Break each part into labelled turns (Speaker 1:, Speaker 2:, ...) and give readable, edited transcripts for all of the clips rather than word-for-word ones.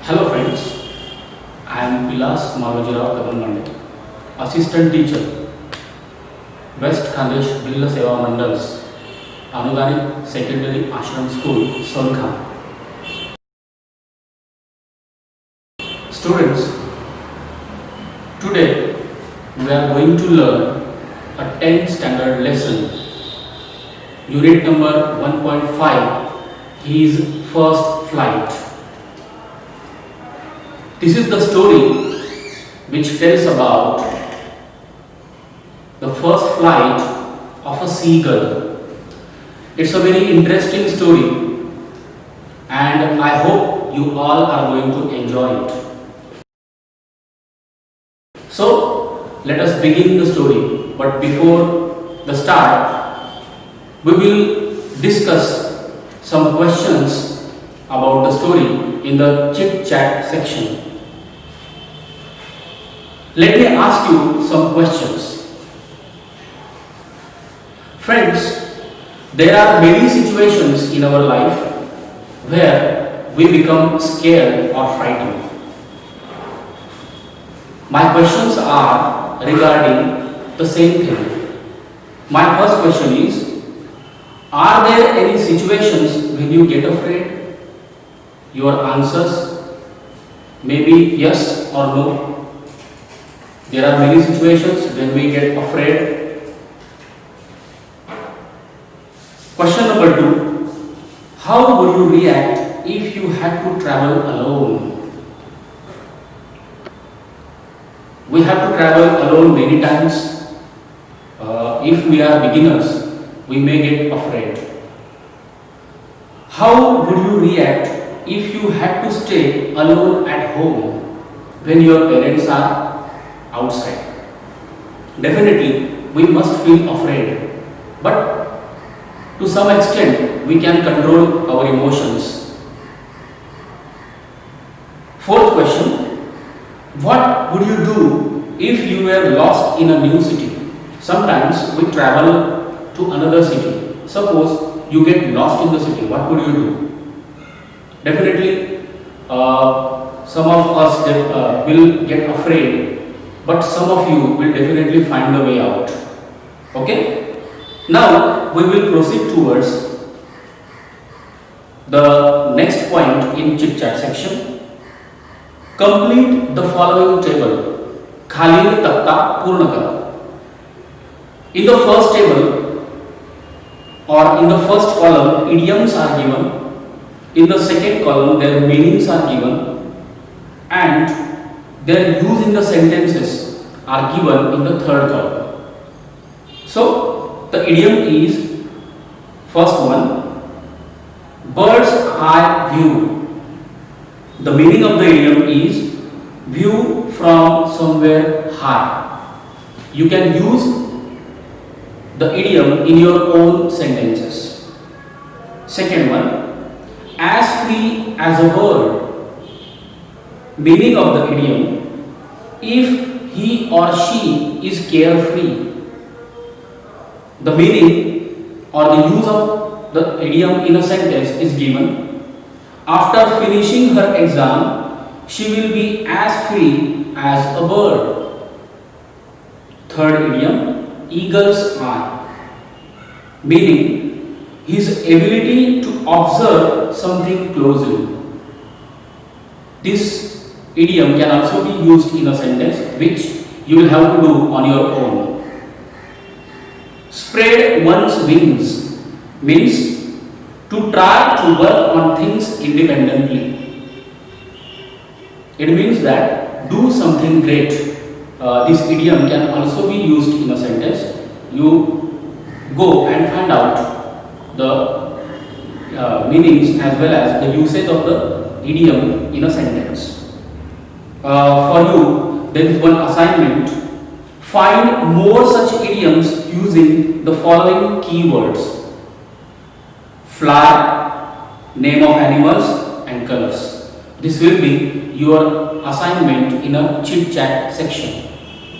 Speaker 1: Hello friends, I am Vilas Malojirao Kavanmande, Assistant Teacher, West Khandesh Billa Seva Mandals, Anugani Secondary Ashram School, Sonkha. Students, today we are going to learn a 10th standard lesson, unit number 1.5, his first flight. This is the story which tells about the first flight of a seagull. It's a very interesting story and I hope you all are going to enjoy it. So let us begin the story, but before the start we will discuss some questions about the story in the chit chat section. Let me ask you some questions. Friends, there are many situations in our life where we become scared or frightened. My questions are regarding the same thing. My first question is, are there any situations when you get afraid? Your answers may be yes or no. There are many situations when we get afraid. Question number 2. How would you react if you had to travel alone? We have to travel alone many times. If we are beginners, we may get afraid. How would you react if you had to stay alone at home when your parents are outside? Definitely, we must feel afraid, but to some extent, we can control our emotions. Fourth question, what would you do if you were lost in a new city? Sometimes we travel to another city. Suppose you get lost in the city, what would you do? Definitely, some of us will get afraid, but some of you will definitely find a way out. Okay? Now we will proceed towards the next point in chit chat section. Complete the following table. Khalil takta purna karo. In the first table or in the first column, idioms are given. In the second column, their meanings are given, and their use in the sentences are given in the third column. So the idiom is, first one, bird's eye view. The meaning of the idiom is view from somewhere high. You can use the idiom in your own sentences. Second one, as free as a bird. Meaning of the idiom, if he or she is carefree. The meaning or the use of the idiom in a sentence is given. After finishing her exam, she will be as free as a bird. Third idiom, eagle's eye. Meaning, his ability to observe something closely. This idiom can also be used in a sentence which you will have to do on your own. Spread one's wings means to try to work on things independently. It means that do something great. This idiom can also be used in a sentence. You go and find out the meanings as well as the usage of the idiom in a sentence. For you, there is one assignment. Find more such idioms using the following keywords: fly, name of animals, and colors. This will be your assignment in a chit chat section.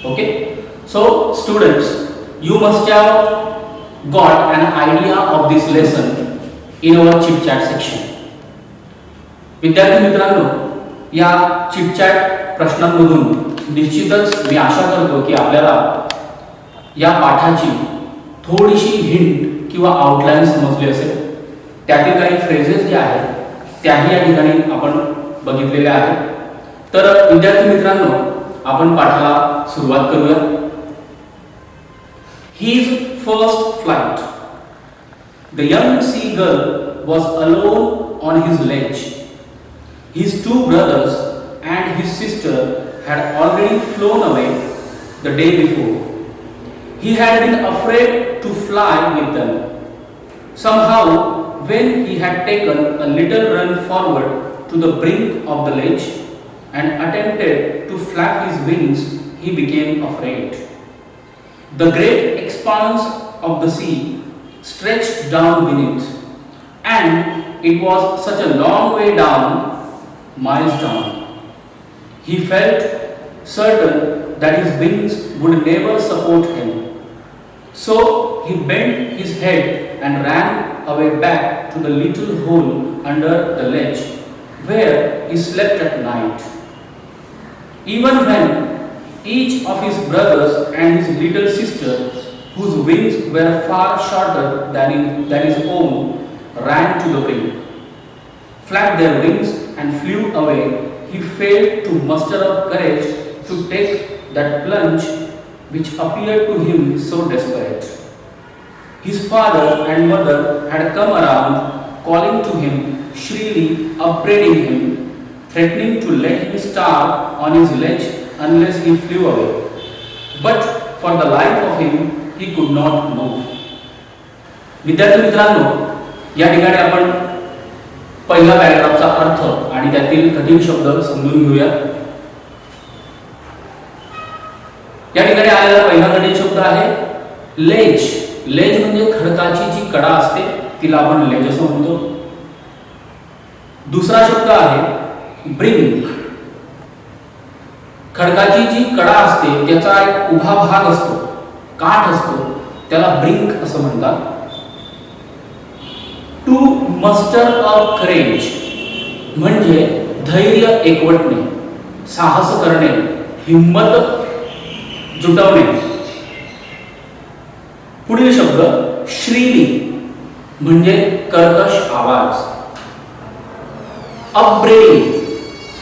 Speaker 1: Okay? So, students, you must have got an idea of this lesson in our chit chat section. विद्यार्थी मित्रांनो, या chitchat प्रश्नांमधून निश्चितच मी आशा करतो की आपल्याला या पाठाची थोडीशी hint किंवा आउटलाईन समजली असेल. त्यातील काही फ्रेजेस जे आहेत त्याही या ठिकाणी आपण बघितलेल्या आहेत. तर विद्यार्थी मित्रांनो, आपण पाठाला सुरुवात करूया. His first flight. The young seagull was alone on his ledge. His two brothers and his sister had already flown away the day before. He had been afraid to fly with them. Somehow, when he had taken a little run forward to the brink of the ledge and attempted to flap his wings, he became afraid. The great expanse of the sea stretched down beneath, and it was such a long way down, miles down. He felt certain that his wings would never support him. So he bent his head and ran away back to the little hole under the ledge where he slept at night. Even when each of his brothers and his little sister, whose wings were far shorter than his own, ran to the brink, flapped their wings and flew away, he failed to muster up courage to take that plunge which appeared to him so desperate. His father and mother had come around, calling to him shrilly, upbraiding him, threatening to let him starve on his ledge unless he flew away. But for the life of him, he could not move. विद्यार्थी मित्रांनो, या ठिकाणी आपण पहिला पॅराग्राफचा अर्थ आणि त्यातील कठीण शब्द समजून घेऊया. या ठिकाणी आलेला पहिला कठीण शब्द आहे लेज. लेज म्हणजे खडकाची जी कडा असते तिला आपण लेज असं म्हणतो. दुसरा शब्द आहे ब्रिंक. खडकाची जी कडा असते त्याचा एक उभा भाग असतो, काठ असतो, त्याला ब्रिंक असं म्हणतात. टू मस्टर अप करेज म्हणजे धैर्य एकवटणे, साहस करणे, हिम्मत जुटवणे. पुढील शब्द श्रीली म्हणजे कर्कश आवाज. अपब्रेडिंग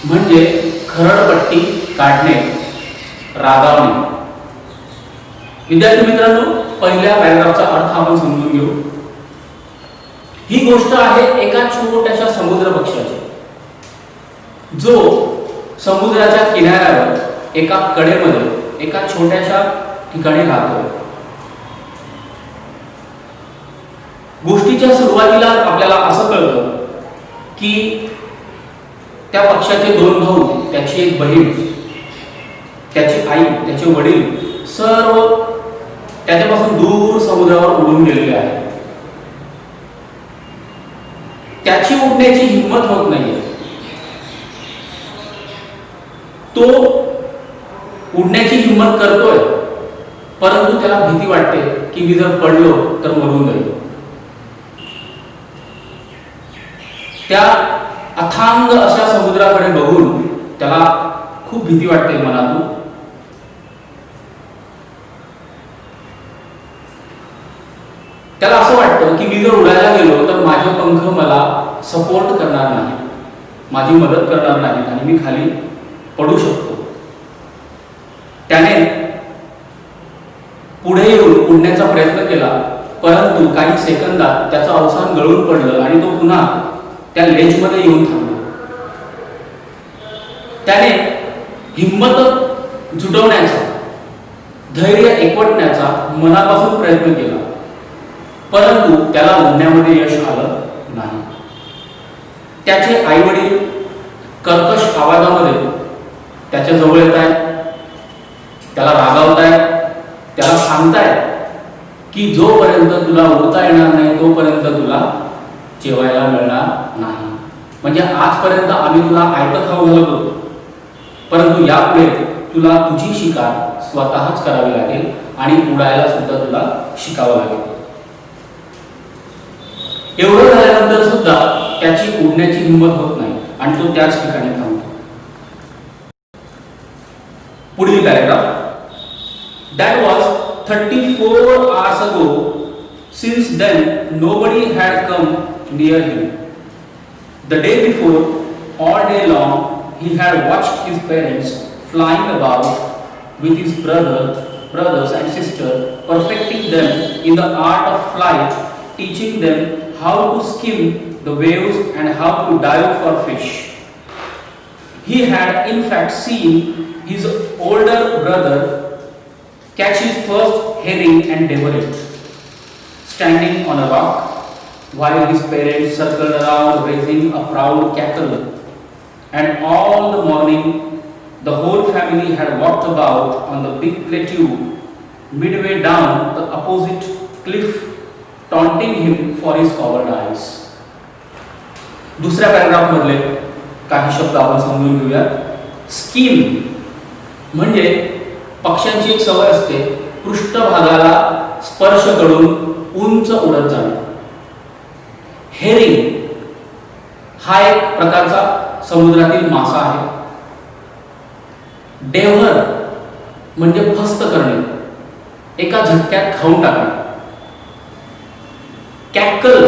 Speaker 1: म्हणजे खरडपट्टी काढणे, रागावणे. विद्यार्थी मित्रांनो, पहिल्या पॅराग्राफचा अर्थ आपण समजून घेऊ. ही गोष्ट आहे एका छोट्याशा समुद्र पक्षाची, जो समुद्राच्या किनाऱ्यावर एका कडेमध्ये एका छोट्याशा ठिकाणी राहतो. गोष्टीच्या सुरुवातीला आपल्याला असं कळतं की त्या पक्षाचे दोन भाऊ, त्याची एक बहीण, त्याची आई, त्याचे वडील सर्व त्याच्यापासून दूर समुद्रावर उडून गेलेले आहेत. त्याची उडण्याची हिंमत होत नाहीये. तो उडण्याची हिंमत करतोय, परंतु त्याला भीती वाटते की मी जर पडलो तर मरून जाईल. त्या अथांग अशा समुद्राकडे बघून त्याला खूप भीती वाटते मनातून. त्याला असं वाटतं की मी जर उडायला गेलो तर माझे पंख मला सपोर्ट करणार नाही, माझी मदत करणार नाहीत आणि मी खाली पडू शकतो. त्याने पुढे येऊन उडण्याचा प्रयत्न केला, परंतु काही सेकंदात त्याचं अवसान गळून पडलं आणि तो पुन्हा त्या लेजमध्ये येऊन थांबला. त्याने हिंमत जुटवण्याचा, धैर्य एकवटण्याचा मनापासून प्रयत्न केला, परंतु त्याला उडण्यामध्ये यश आलं नाही. त्याचे आई वडील कर्कश आवाजामध्ये त्याच्या जवळ येत आहेत, त्याला रागावतायत, त्याला सांगतायत की जोपर्यंत तुला उडता येणार नाही तोपर्यंत तुला जेवायला मिळणार नाही. म्हणजे आजपर्यंत आम्ही तुला आयतं खाऊ घालतो, परंतु यापुढे तुला तुझी शिकार स्वतःच करावी लागेल आणि उडायला सुद्धा तुला शिकावं लागेल. एवढं झाल्यानंतर सुद्धा त्याची उडण्याची हिंमत होत नाही आणि तो त्याच ठिकाणी थांबतो. पुढील paragraph. That was 34 hours ago. Since then, nobody had come near him. The day before, all day long, he had watched his parents flying about with his brothers and sisters, perfecting them in the art of flight, teaching them how to skim the waves and how to dive for fish. He had in fact seen his older brother catch his first herring and devour it, standing on a rock, while his parents circled around raising a proud cackle. And all the morning, the whole family had walked about on the big plateau, midway down the opposite cliff, taunting him for his cowardice. दुसऱ्या paragraph मधले काही शब्द आपण समजून घेऊया. Scheme म्हणजे पक्ष्यांची एक सवय असते पृष्ठभागाला स्पर्श करून उंच उडत जाणे. हेरिंग हा एक प्रकारचा समुद्रातील मासा आहे. डेव्हर म्हणजे फस्त करणे, एका झटक्यात खाऊन टाकणे. कॅकल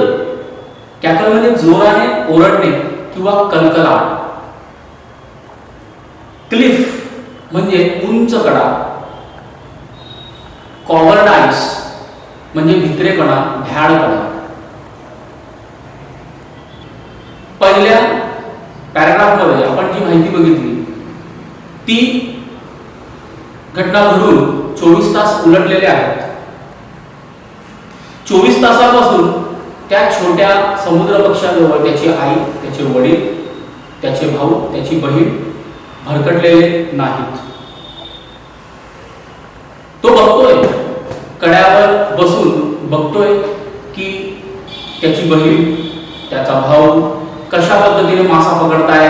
Speaker 1: कॅकल म्हणजे जोराने ओरडणे किंवा कलकलाट. क्लिफ म्हणजे उंच कडा. कॉवर्डाइस म्हणजे भित्रेपणा, भ्याडपणा. पहिल्या पॅराग्राफ मध्ये आपण जी माहिती बघितली ती घटना घडून 24 तास उलटलेले आहेत. 24 तासापासून त्या छोट्या समुद्र पक्षाजवळ त्याची आई, त्याचे वडील, त्याचे भाऊ, त्याची बहीण भरकटलेले नाहीत. तो बघतोय, कड्यावर बसून बघतोय की त्याची बहीण, त्याचा भाऊ कशा पद्धतीने मासा पकडताय,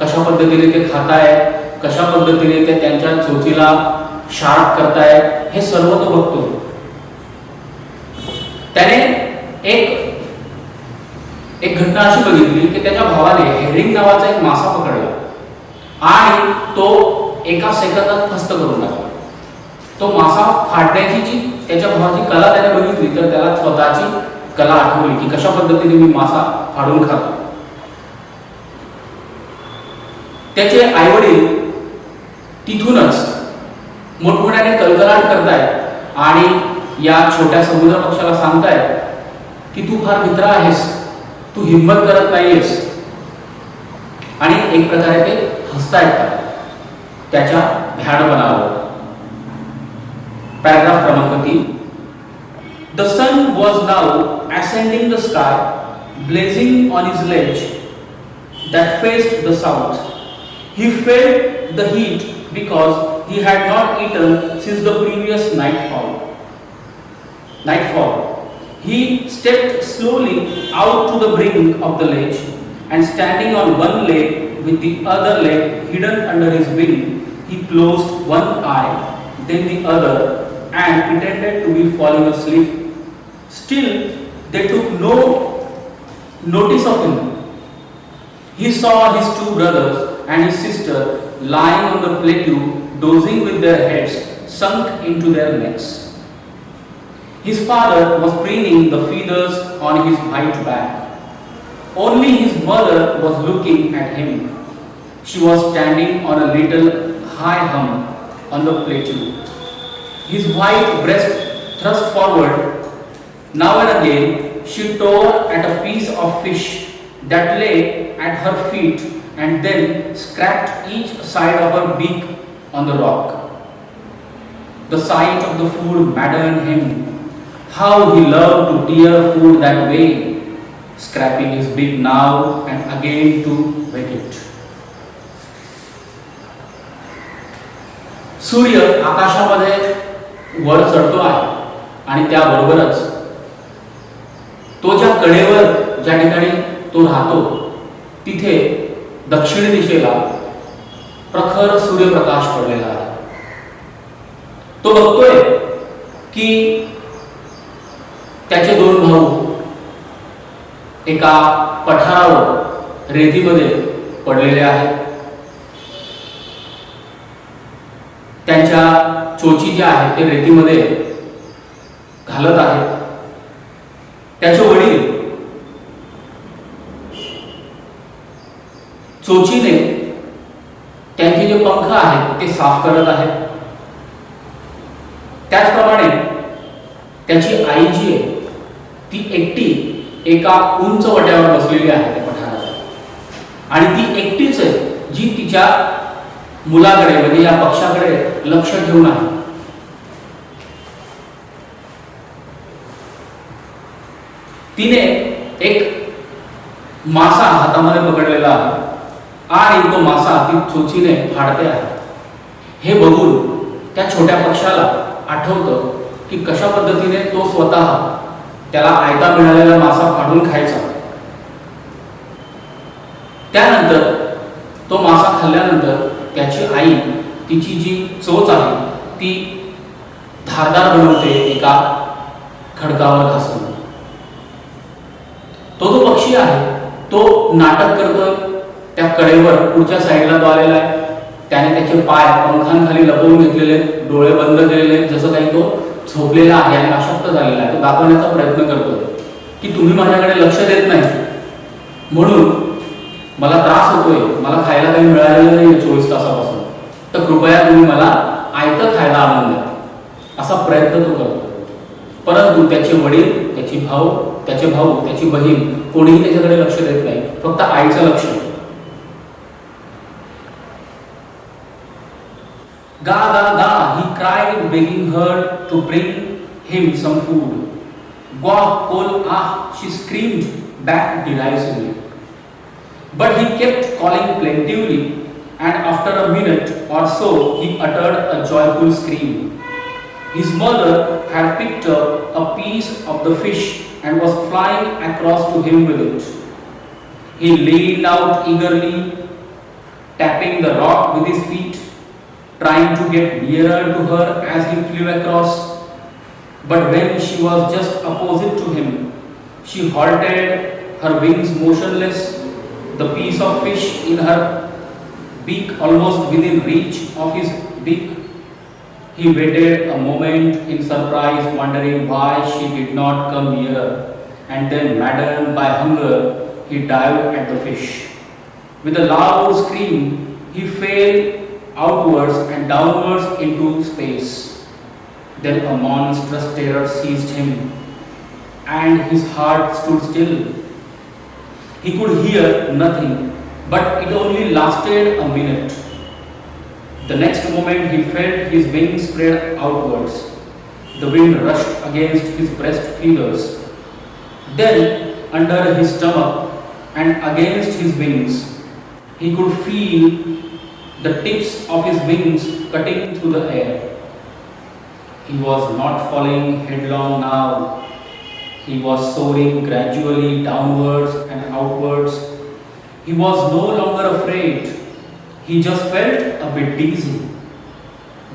Speaker 1: कशा पद्धतीने ते खाताय, कशा पद्धतीने ते त्यांच्या चोचीला शार्प करताय, हे सर्व तो बघतो. त्याने एक घटना अशी बघितली की त्याच्या भावाने हेरिंग नावाचा एक मासा पकडला आणि तो एका सेकंदात फस्त करून टाकला. तो मासा फाडण्याची जी त्याच्या भावाची कला त्याने बघितली तर त्याला स्वतःची कला आठवली की कशा पद्धतीने मी मासा फाडून खातो. त्याचे आईवडील तिथूनच मोठमोठ्याने कलकलाट करतायत आणि या छोट्या समुद्र पक्षाला सांगतायत की तू फार मित्र आहेस, तू हिंमत करत नाहीयेस. आणि एक प्रकारे ते हसतायत त्याच्या भ्याडपणावर. पॅराग्राफ क्रमांक 3. The sun was now ascending the sky, blazing on his ledge that faced the south. He felt the heat because he had not eaten since the previous nightfall. He stepped slowly out to the brink of the ledge and standing on one leg with the other leg hidden under his wing, he closed one eye, then the other, and pretended to be falling asleep. Still, they took no notice of him. He saw his two brothers and his sister lying on the plateau, dozing with their heads sunk into their necks. His father was preening the feathers on his white back. Only his mother was looking at him. She was standing on a little high hump on the plateau, his white breast thrust forward. Now and again she tore at a piece of fish that lay at her feet and then scratched each side of her beak on the rock. The sight of the food maddened him. How he loved to tear food that way, scraping his beak now and again to wet it. सूर्य आकाशामध्ये वर चढतो आहे आणि त्याबरोबरच तो ज्या कडेवर ज्या ठिकाणी तो राहतो तिथे दक्षिण दिशेला प्रखर सूर्यप्रकाश पडलेला आहे. तो बघतोय की त्याचे दोन भाऊ एका पठारावर रेतीमध्ये पडलेले आहेत. त्यांच्या चोची जे आहे ते रेतीमध्ये घालत आहेत. त्याचे वडील चोचीने त्यांचे जे पंख आहेत ते साफ करत आहेत. त्याचप्रमाणे त्याची आई जी आहे ती एकटी एका उंच वट्यावर बसलेली आहे त्या पठाराच्या, आणि ती एकटीच आहे जी तिच्या मुलाकडे म्हणजे या पक्षाकडे लक्ष ठेवून आहे. तिने एक मासा हातामध्ये पकडलेला आहे आणि तो मासा ती चोचीने फाडते आहे. हे बघून त्या छोट्या पक्षाला आठवतं की कशा पद्धतीने तो स्वतः त्याला आयता मिळालेला मासा फाडून खायचा. त्यानंतर तो मासा खाल्ल्यानंतर त्याची आई तिची जी चोच आहे ती धारदार बनवते एका खडकावर घासून. तो जो पक्षी आहे तो नाटक करतोय. त्या कडेवर पुढच्या साईडला तो आलेला आहे. त्याने त्याचे पाय पंखांखाली लपवून घेतलेले, डोळे बंद केलेले, जसं काही तो झोपलेला आहे आणि अशक्त झालेला आहे. तो दाखवण्याचा प्रयत्न करतोय की तुम्ही माझ्याकडे लक्ष देत नाही, म्हणून मला त्रास होतोय, मला खायला काही मिळालेलं नाही 24 तासापासून, तर कृपया तुम्ही मला आयतं खायला आणून द्या, असा प्रयत्न तो करतो. परंतु त्याचे वडील, त्याचे भाऊ, त्याची बहीण कोणीही त्याच्याकडे लक्ष देत नाही, फक्त आईचं लक्ष. गा गा गा, he cried, begging her to bring him some food. Gwa kol ah, she screamed back derisively. But he kept calling plaintively, and after a minute or so he uttered a joyful scream. His mother had picked up a piece of the fish and was flying across to him with it. He leaned out eagerly, tapping the rock with his feet, trying to get nearer to her as he flew across. But when she was just opposite to him, she halted, her wings motionless, the piece of fish in her beak almost within reach of his beak. He waited a moment in surprise, wondering why she did not come nearer, and then, maddened by hunger, he dived at the fish. With a loud scream, he fell outwards and downwards into space. Then a monstrous terror seized him, and his heart stood still. He could hear nothing, but it only lasted a minute. The next moment he felt his wings spread outwards. The wind rushed against his breast feathers. Then, under his stomach and against his wings, he could feel the tips of his wings cutting through the air. He was not falling headlong now. He was soaring gradually downwards and outwards. He was no longer afraid. He just felt a bit dizzy.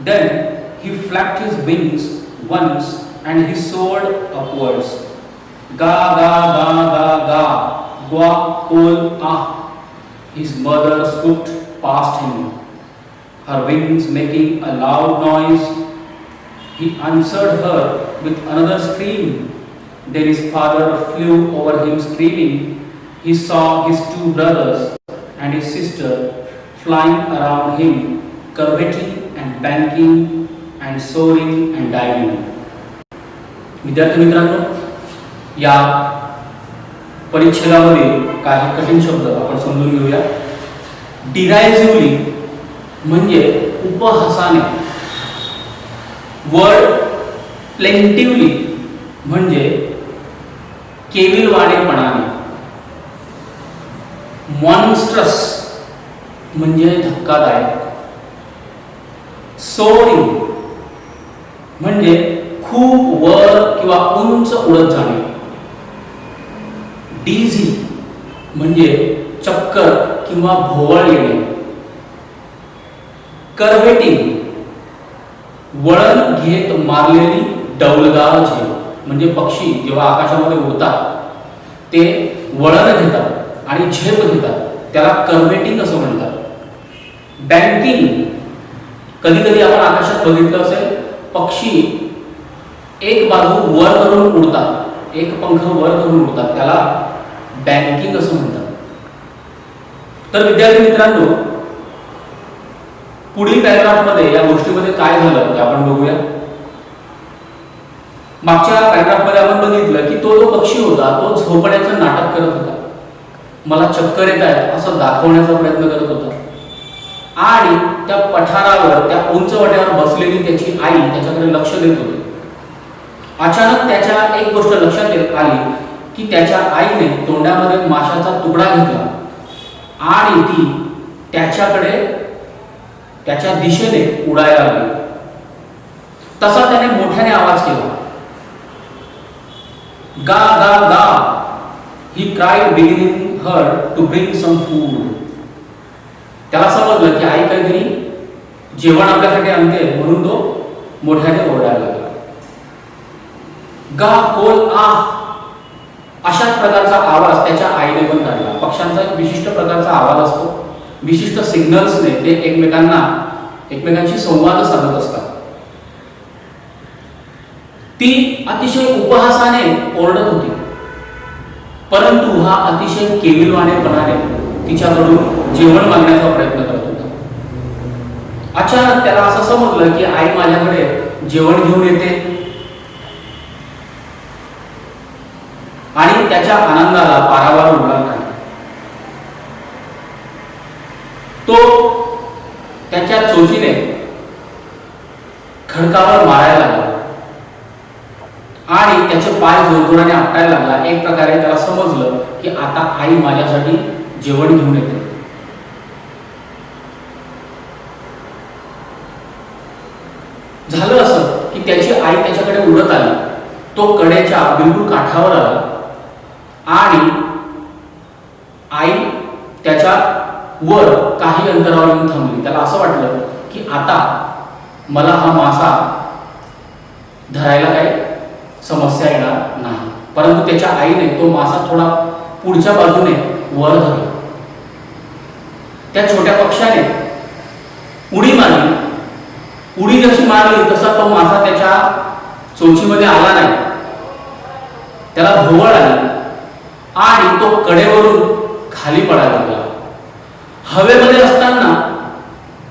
Speaker 1: Then he flapped his wings once and he soared upwards. Ga ga ga ga ga, gwa kol ah. His mother swooped past him, her wings making a loud noise. He answered her with another scream. Then his father flew over him screaming. He saw his two brothers and his sister flying around him, curveting and banking and soaring and diving. विद्यार्थी मित्रांनो, या परिच्छेदामध्ये काही कठीण शब्द आपण समजून घेऊया. डिरायझिव्हली म्हणजे उपहासाने, वर्ड प्लेंटिव्हली म्हणजे केविलवाणेपणाने, मॉन्स्ट्रस म्हणजे धक्कादायक, सोअरिंग म्हणजे खूप वर किंवा उंच उडत जाणे, डिझी म्हणजे चक्कर किंवा भोवळ येणे, कर्वेटिंग वळण घेत मारलेली डौलदार झेप म्हणजे पक्षी जेव्हा आकाशामध्ये उडतात ते वळण घेतात आणि झेप घेतात, त्याला कर्वेटिंग असं म्हणतात. बँकिंग कधी कधी आपण आकाशात बघितलं असेल, पक्षी एक बाजू वर करून उडतात, एक पंख वर करून उडतात, त्याला बँकिंग असं म्हणतात. तर विद्यार्थी मित्रांनो, पुढील पॅराग्राफमध्ये या गोष्टीमध्ये काय झालं ते आपण बघूया. मागच्या पॅराग्राफमध्ये आपण बघितलं की तो जो पक्षी होता तो झोपण्याचं नाटक करत होता, मला चक्कर येत आहे असं दाखवण्याचा प्रयत्न करत होता. आणि त्या पठारावर, त्या उंच वाट्यावर बसलेली त्याची आई त्याच्याकडे लक्ष देत होती. अचानक त्याच्या एक गोष्ट लक्षात आली की त्याच्या आईने तोंडामध्ये माशाचा तुकडा घेतला आणि ती त्याच्याकडे, त्याच्या दिशेने उडायला लागली. तसा त्याने मोठ्याने आवाज केला, गा गा गा. He cried beginning her to bring some food. त्याला समजलं की आई काहीतरी जेवण आपल्यासाठी आणते, म्हणून तो मोठ्याने ओरडायला लागला. गा कोल आ अशाच प्रकारचा आवाज त्याच्या आईने पण काढला. पक्ष्यांचा एक विशिष्ट प्रकारचा आवाज असतो, विशिष्ट सिग्नल्सने ते एकमेकांशी संवाद साधत असतात. ती अतिशय उपहासाने ओरडत होती, परंतु हा अतिशय केविलवाणेपणाने तिच्याकडून जेवण मागण्याचा प्रयत्न करत होता. अचानक त्याला असं समजलं की आई माझ्याकडे जेवण घेऊन येते आणि त्याच्या आनंदाला पारावार उरला नाही. तो त्याच्या चोचीने खडकावर मारायला लागला आणि त्याचे पाय जोरजोराने आपटायला लागला. एक प्रकारे त्याला समजलं की आता आई माझ्यासाठी जेवण घेऊन येते. झालं असं की त्याची आई त्याच्याकडे उडत आली. तो कडेच्या बिलकुल काठावर आला आणि आई त्याच्या वर काही अंतरावर येऊन थांबली. त्याला असं वाटलं की आता मला हा मासा धरायला काही समस्या येणार नाही, परंतु त्याच्या आईने तो मासा थोडा पुढच्या बाजूने वर धरला. त्या छोट्या पक्षाने उडी मारली. उडी जशी मारली तसा तो मासा त्याच्या चोचीमध्ये आला नाही. त्याला भोवळ आली आणि तो कडेवरून खाली पडायला लागला. हवेमध्ये असताना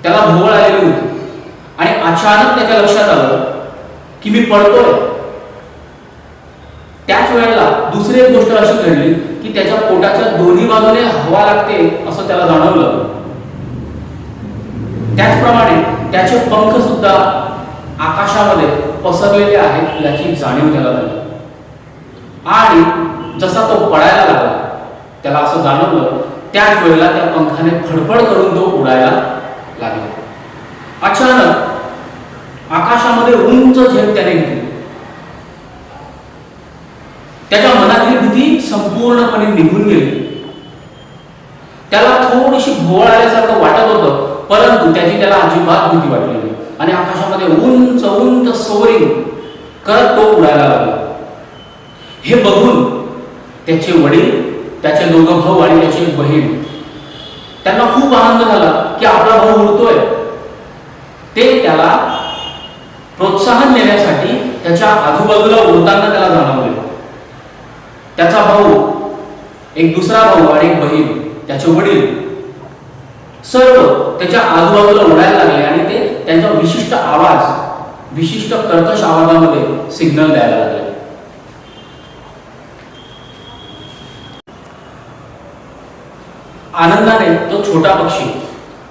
Speaker 1: त्याला भोवळ आलेली होती आणि अचानक त्याच्या लक्षात आलं की मी पडतोय. त्याच वेळेला दुसरी एक गोष्ट अशी घडली की त्याच्या पोटाच्या दोन्ही बाजूने हवा लागते असं त्याला जाणवलं. त्याचप्रमाणे त्याचे पंख सुद्धा आकाशामध्ये पसरलेले आहेत याची जाणीव त्याला झाली. आणि जसा तो पडायला लागला त्याला असं जाणवलं, त्याच वेळेला त्या पंखाने फडफड करून तो उडायला लागला. अचानक आकाशामध्ये उंच झेप त्याने घेतली. त्याच्या मनातली भीती संपूर्णपणे निघून गेली. त्याला थोडीशी भोवळ आल्यासारखं वाटत होतं, परंतु त्याला अजिबात भीती वाटली नाही आणि आकाशामध्ये उंच उंच सोअरिंग करत तो उडायला लागला. हे बघून त्याचे वडील, त्याचे दोघं भाऊ आणि त्याची एक बहीण, त्यांना खूप आनंद झाला की आपला भाऊ उडतोय. ते त्याला प्रोत्साहन देण्यासाठी त्याच्या आजूबाजूला उडताना त्याला जाणवले. त्याचा भाऊ, एक दुसरा भाऊ आणि एक बहीण, त्याचे वडील सर्व त्याच्या आजूबाजूला उडायला लागले आणि ते त्यांचा विशिष्ट आवाज, विशिष्ट कर्कश आवाजामध्ये सिग्नल द्यायला लागले. आनंदाने तो छोटा पक्षी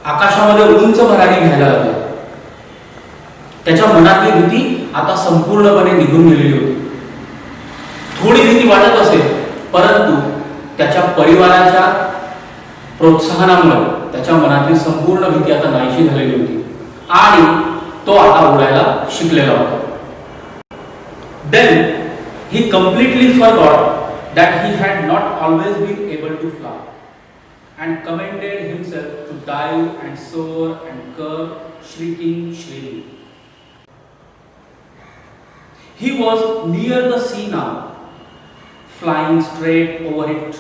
Speaker 1: आकाशामध्ये उंच भरारी घ्यायला लागला. त्याच्या मनातली भीती आता संपूर्णपणे निघून गेलेली होती. थोडी भीती वाटत असेल, परंतु त्याच्या परिवाराच्या प्रोत्साहनामुळे त्याच्या मनातली संपूर्ण भीती आता नाहीशी झालेली होती आणि तो आता उडायला शिकलेला होता. Then he completely forgot that he had not always been able to fly and commended himself to dive and soar and curve, shrieking shrilly. He was near the sea now, flying straight over it,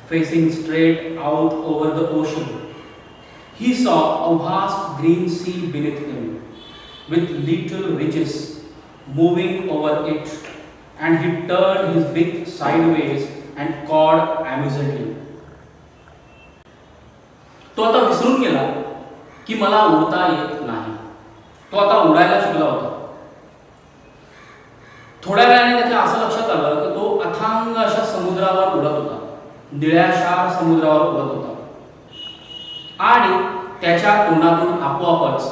Speaker 1: facing straight out over the ocean. He saw a vast green sea beneath him, with little ridges moving over it, and he turned his beak sideways and cawed amusedly. तो आता विसरून गेला की मला उडता येत नाही. तो आता उडायला शिकला होता. थोड्या वेळाने त्याच्या असं लक्षात आलं की तो अथांग अशा समुद्रावर उडत होता, निळ्याशार समुद्रावर उडत होता, आणि त्याच्या तोंडातून आपोआपच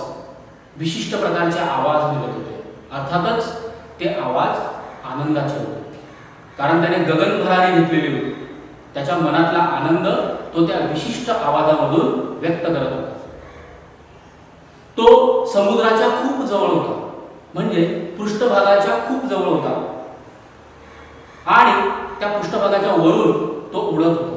Speaker 1: विशिष्ट प्रकारचे आवाज निघत होते. अर्थातच ते आवाज आनंदाचे होते, कारण त्याने गगनभरारी घेतलेली होती. त्याच्या मनातला आनंद तो त्या विशिष्ट आवाजामधून व्यक्त करत होता. तो समुद्राच्या खूप जवळ होता, म्हणजे पृष्ठभागाच्या खूप जवळ होता, आणि त्या पृष्ठभागाच्या वरून तो उडत होता.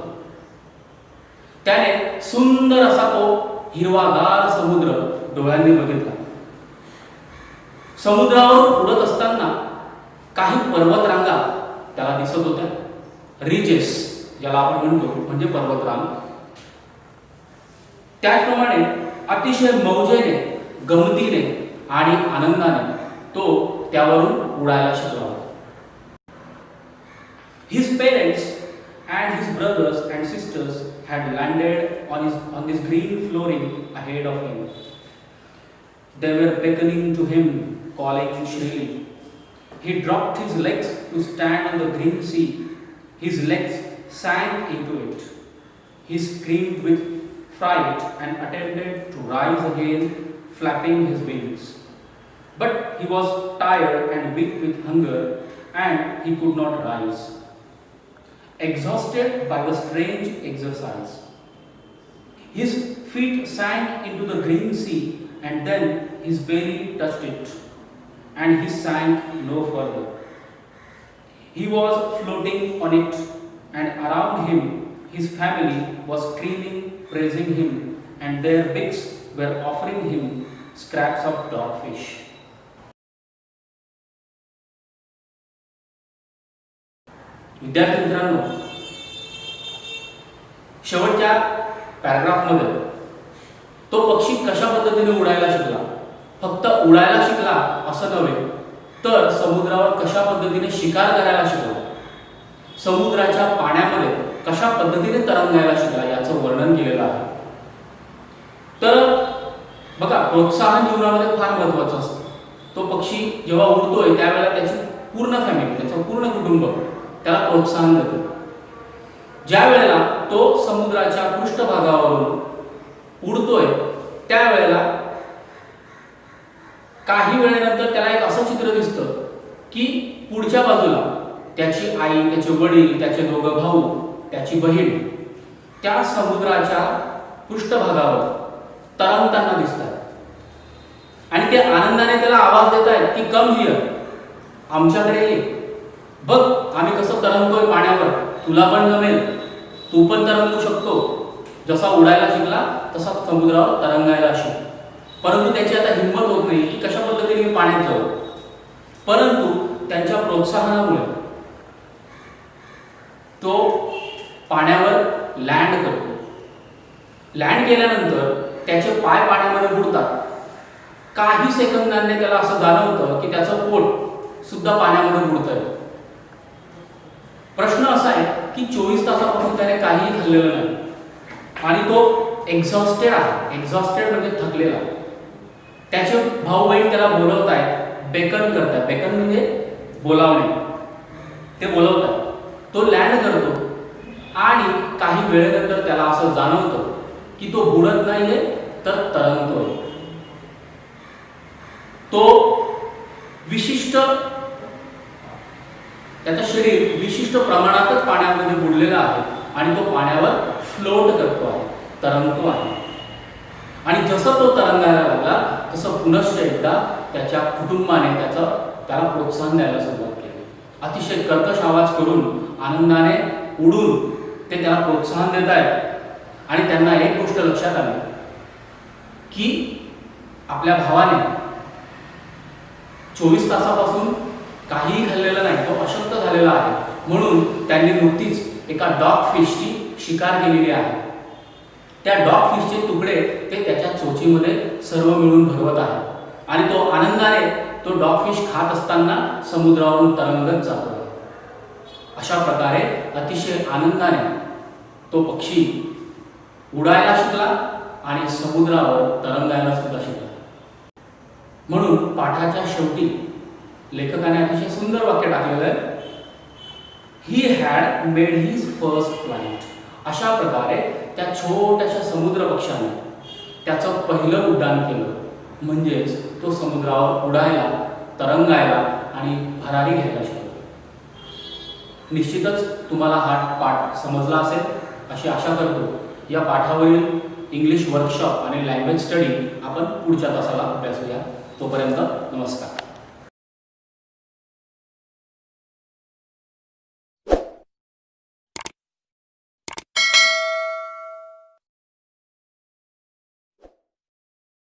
Speaker 1: त्याने सुंदर असा तो हिरवागार समुद्र डोळ्यांनी बघितला. समुद्रावर उडत असताना काही पर्वतरांगा त्याला दिसत होत्या. रिजेस ज्याला आपण म्हणतो म्हणजे पर्वतरांग. त्याचप्रमाणे अतिशय मौजेने, गमतीने आणि आनंदाने तो त्यावरून उडायला शिकला होता. His parents and his brothers and sisters had landed on this green flooring ahead of him. They were beckoning to him, calling shrilly. He dropped his legs to stand on the green sea. His legs sank into it. He screamed with fright and attempted to rise again, flapping his wings. But he was tired and weak with hunger, and he could not rise. Exhausted by the strange exercise, his feet sank into the green sea, and then his belly touched it, and he sank no further. He was floating on it, and around him his family was screaming, praising him, and their beaks were offering him scraps of dogfish. विद्यार्थी मित्रांनो, शेवटच्या पॅराग्राफमध्ये तो पक्षी कशा पद्धतीने उडायला शिकला, फक्त उडायला शिकला असं नव्हे तर समुद्रावर कशा पद्धतीने शिकार करायला शिकला, समुद्राच्या पाण्यामध्ये कशा पद्धतीने तरंगायला शिकला याचं वर्णन केलेलं आहे. तर बघा, प्रोत्साहन जीवनामध्ये फार महत्त्वाचं असतं. तो पक्षी जेव्हा उडतोय त्यावेळेला त्याची पूर्ण फॅमिली, त्याचं पूर्ण कुटुंब त्याला प्रोत्साहन देतो. ज्या वेळेला तो समुद्राच्या पृष्ठभागावरून उडतोय त्यावेळेला काही वेळेनंतर त्याला एक असं चित्र दिसतं की पुढच्या बाजूला त्याची आई, त्याचे वडील, त्याचे दोघं भाऊ, त्याची बहीण त्या समुद्राच्या पृष्ठभागावर तरंगताना दिसतात, आणि ते आनंदाने त्याला आवाज देत आहेत की कम हिअर, आमच्याकडे ये, बघ आम्ही कसं तरंगतोय पाण्यावर, तुला पण जमेल, तू पण तरंगू शकतो. जसा उडायला शिकला तसा समुद्रावर तरंगायला शिक. परंतु त्याची आता हिंमत होत नाही की कशा पद्धतीने मी पाण्यात जाऊ. परंतु त्यांच्या प्रोत्साहनामुळे तो पाण्यावर लँड करतो. लँड केल्यानंतर त्याचे पाय पाण्यामध्ये बुडतात. काही सेकंदांनी त्याला असं जाणवतं की त्याचं पोट सुद्धा पाण्यामध्ये बुडतंय. प्रश्न असा आहे की 24 तासापासून त्याने काहीही खाल्लेलं नाही आणि तो एक्झॉस्टेड आहे. एक्झॉस्टेड म्हणजे थकलेला. त्याचे भाऊ बहीण त्याला बोलवत आहेत, बेकन करतात. बेकन म्हणजे बोलावणे. ते बोलवतात. तो लँड करतो आणि काही वेळेनंतर त्याला असं जाणवतं की तो बुडत नाहीये तर तरंगतोय. तो विशिष्ट, त्याचं शरीर विशिष्ट प्रमाणातच पाण्यामध्ये बुडलेलं आहे आणि तो पाण्यावर फ्लोट करतो आहे, तरंगतो आहे. आणि जसं तो तरंगायला लागला तसं पुनश्च एकदा त्याच्या कुटुंबाने त्याला प्रोत्साहन द्यायला सुरुवात केली. अतिशय कर्कश आवाज करून, आनंदाने उडून ते त्याला प्रोत्साहन देत आहेत. आणि त्यांना एक गोष्ट लक्षात आली की आपल्या भावाने 24 तासापासून काहीही खाल्लेलं नाही, तो अशक्त झालेला आहे. म्हणून त्यांनी नुकतीच एका डॉग फिशची शिकार केलेली आहे. त्या डॉग फिशचे तुकडे ते त्याच्या चोचीमध्ये सर्व मिळून भरवत आहे आणि तो आनंदाने तो डॉगफिश खात असताना समुद्रावरून तरंगत जातो. अशा प्रकारे अतिशय आनंदाने तो पक्षी उडायला शिकला आणि समुद्रावर तरंगायला सुद्धा शिकला. म्हणून पाठाच्या शेवटी लेखकाने अतिशय सुंदर वाक्य टाकलेलं आहे, he had made his first flight. अशा प्रकारे त्या छोट्याशा समुद्र पक्षाने त्याचं पहिलं उड्डाण केलं, म्हणजेच तो समुद्रावर उडायला, तरंगायला आणि भरारी घ्यायला शिकला. निश्चितच तुम्हाला हा पाठ समजला असेल अशी आशा करतो. या पाठावरील इंग्लिश वर्कशॉप आणि लँग्वेज स्टडी आपण पुढच्या तासाला अभ्यासूया. तोपर्यंत नमस्कार.